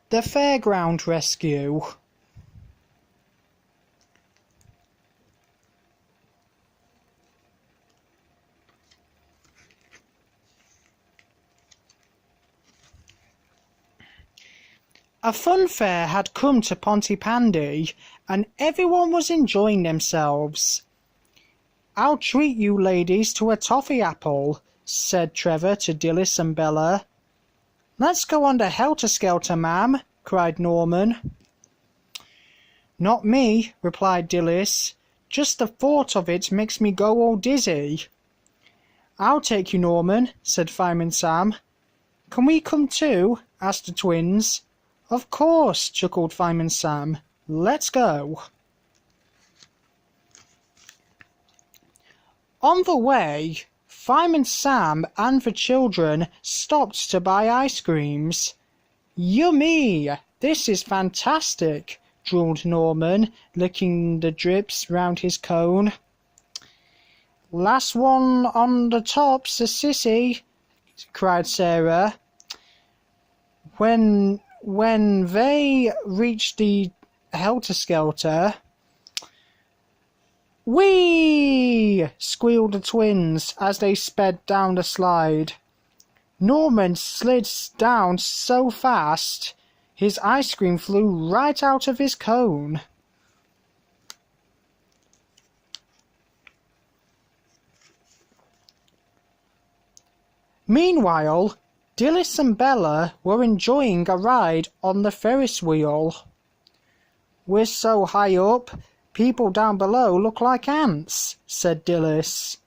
The Fairground Rescue. A funfair had come to Pontypandy, and everyone was enjoying themselves. "I'll treat you ladies to a toffee apple," said Trevor to Dilys and Bella. "Let's go on the helter-skelter, ma'am," cried Norman. "Not me," replied Dilys. "Just the thought of it makes me go all dizzy." "I'll take you, Norman," said Fireman Sam. "Can we come too?" asked the twins. "Of course," chuckled Fireman Sam. "Let's go." On the way, Fireman Sam and the children stopped to buy ice creams. "Yummy! This is fantastic," drawled Norman, licking the drips round his cone. "Last one on the top's a sissy," cried Sarah. When they reached the helter-skelter, "Whee!" squealed the twins as they sped down the slide. Norman slid down so fast, his ice cream flew right out of his cone. Meanwhile, Dilys and Bella were enjoying a ride on the Ferris wheel. "We're so high up, people down below look like ants," said Dilys.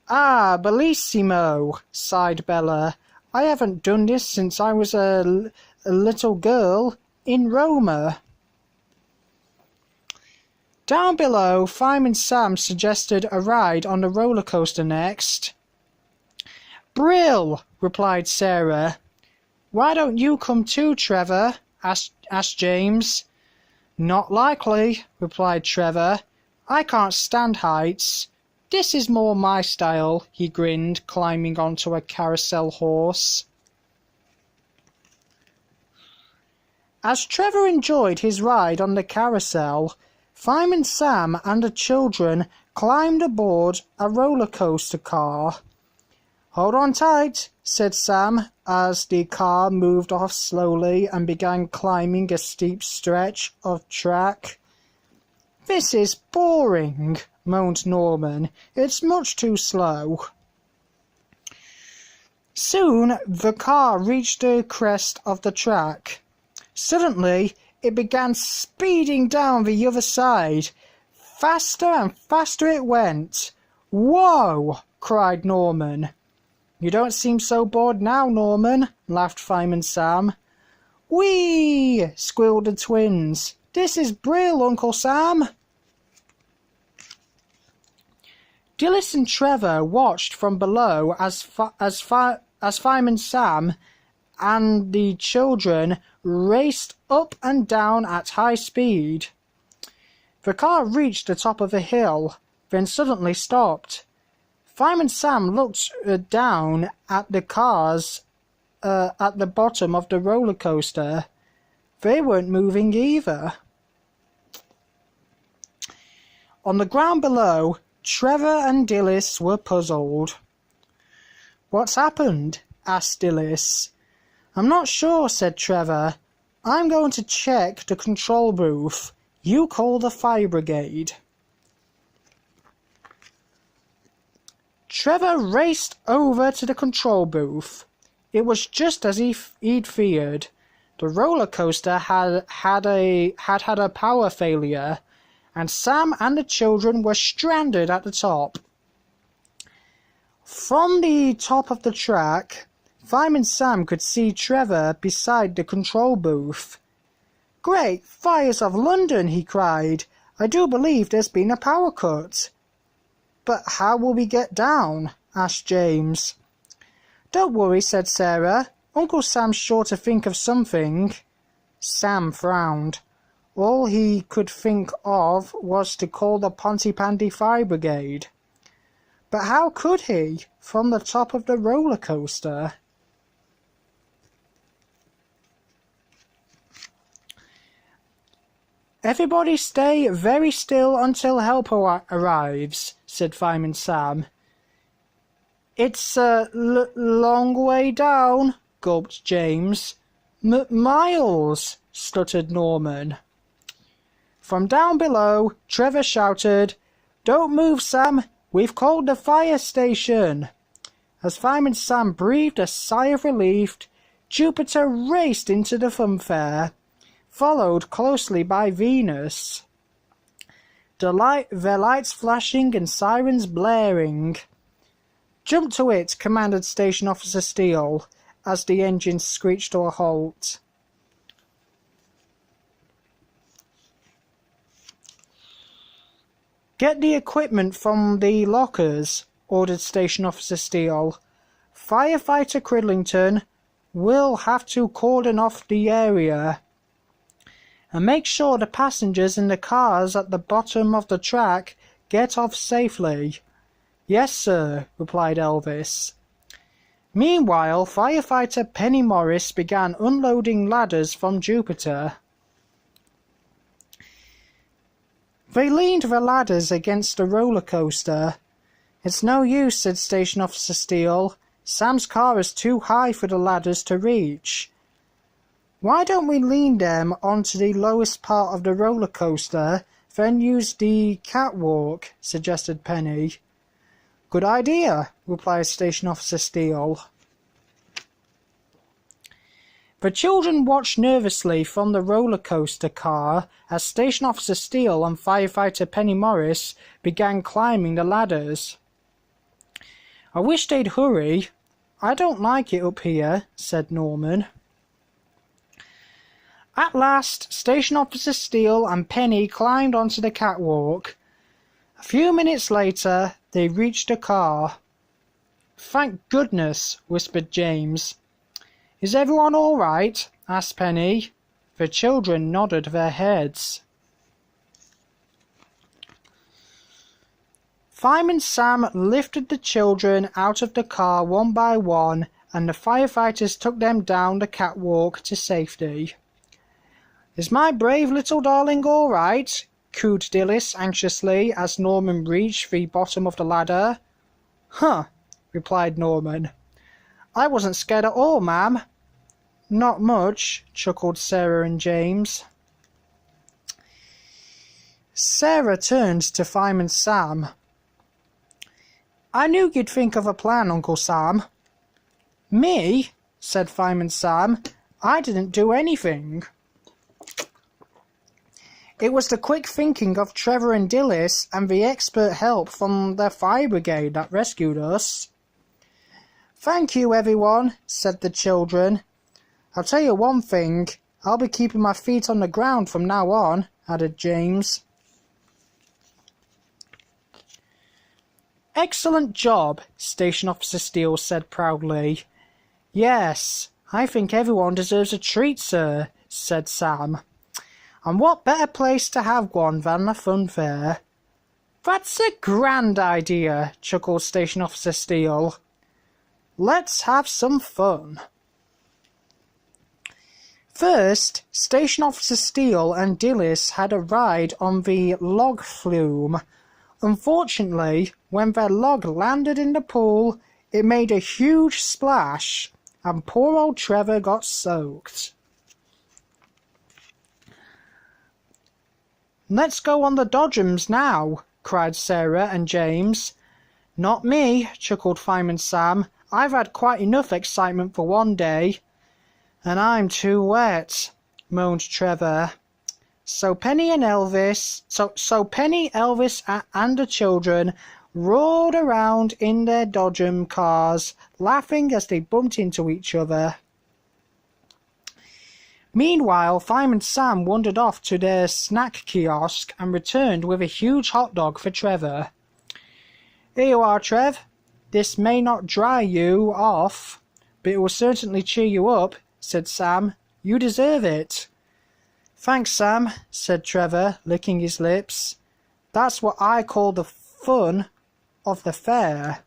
"Ah, bellissimo," sighed Bella. "I haven't done this since I was a little girl in Roma." Down below, Fireman Sam suggested a ride on the roller coaster next. "Brill," replied Sarah. "Why don't you come too, Trevor?" asked James. "Not likely," replied Trevor. "I can't stand heights. This is more my style," he grinned, climbing onto a carousel horse. As Trevor enjoyed his ride on the carousel, Fireman Sam and the children climbed aboard a roller coaster car. "Hold on tight," said Sam as the car moved off slowly and began climbing a steep stretch of track. "This is boring," moaned Norman. "It's much too slow." Soon the car reached the crest of the track. Suddenly it began speeding down the other side. Faster and faster it went. "Whoa!" cried Norman. "You don't seem so bored now, Norman," laughed Fireman Sam. "Whee!" squealed the twins. "This is brill, Uncle Sam." Dilys and Trevor watched from below as Fireman Sam and the children raced up and down at high speed. The car reached the top of a hill, then suddenly stopped. Fireman Sam looked down at the cars at the bottom of the roller coaster. They weren't moving either. On the ground below, Trevor and Dilys were puzzled. "What's happened?" asked Dilys. "I'm not sure," said Trevor. "I'm going to check the control booth. You call the fire brigade." Trevor raced over to the control booth. It was just as he'd feared. The roller coaster had a power failure, and Sam and the children were stranded at the top. From the top of the track, Fireman Sam could see Trevor beside the control booth. "Great fires of London," he cried. "I do believe there's been a power cut." "But how will we get down?" asked James. "Don't worry," said Sarah. "Uncle Sam's sure to think of something." Sam frowned. All he could think of was to call the Pontypandy Fire Brigade. But how could he, from the top of the roller coaster? Everybody stay very still until help arrives, said Fireman Sam. It's a long way down, gulped James. Miles, stuttered Norman. From down below, Trevor shouted, Don't move, Sam, we've called the fire station. As Fireman Sam breathed a sigh of relief, Jupiter raced into the funfair, followed closely by Venus, their lights flashing and sirens blaring. Jump to it, commanded Station Officer Steele, as the engine screeched to a halt. Get the equipment from the lockers, ordered Station Officer Steele. Firefighter Cridlington will have to cordon off the area. And make sure the passengers in the cars at the bottom of the track get off safely. Yes, sir, replied Elvis. Meanwhile, firefighter Penny Morris began unloading ladders from Jupiter. They leaned the ladders against the roller coaster. It's no use, said Station Officer Steele. Sam's car is too high for the ladders to reach. Why don't we lean them onto the lowest part of the roller coaster, then use the catwalk, suggested Penny. Good idea, replied Station Officer Steele. The children watched nervously from the roller coaster car as Station Officer Steele and firefighter Penny Morris began climbing the ladders. I wish they'd hurry. I don't like it up here, said Norman. At last, Station Officer Steele and Penny climbed onto the catwalk. A few minutes later, they reached the car. Thank goodness, whispered James. Is everyone all right? Asked Penny. The children nodded their heads. Fireman Sam lifted the children out of the car one by one, and the firefighters took them down the catwalk to safety. Is my brave little darling all right? Cooed Dilys anxiously as Norman reached the bottom of the ladder. Huh, replied Norman. I wasn't scared at all, ma'am. Not much, chuckled Sarah and James. Sarah turned to Fireman Sam. I knew you'd think of a plan, Uncle Sam. Me? Said Fireman Sam. I didn't do anything. It was the quick thinking of Trevor and Dilys and the expert help from the fire brigade that rescued us. Thank you, everyone, said the children. I'll tell you one thing, I'll be keeping my feet on the ground from now on, added James. Excellent job, Station Officer Steele said proudly. Yes, I think everyone deserves a treat, sir, said Sam. And what better place to have one than the funfair? That's a grand idea, chuckled Station Officer Steele. Let's have some fun. First, Station Officer Steele and Dilys had a ride on the log flume. Unfortunately, when their log landed in the pool, it made a huge splash, and poor old Trevor got soaked. Let's go on the dodgems now, cried Sarah and James. Not me, chuckled Fireman Sam. I've had quite enough excitement for one day. And I'm too wet, moaned Trevor. So Penny, Elvis, and the children roared around in their dodgem cars, laughing as they bumped into each other. Meanwhile, Fireman Sam wandered off to their snack kiosk and returned with a huge hot dog for Trevor. Here you are, Trev. This may not dry you off, but it will certainly cheer you up, said Sam. You deserve it. Thanks, Sam, said Trevor, licking his lips. That's what I call the fun of the fair.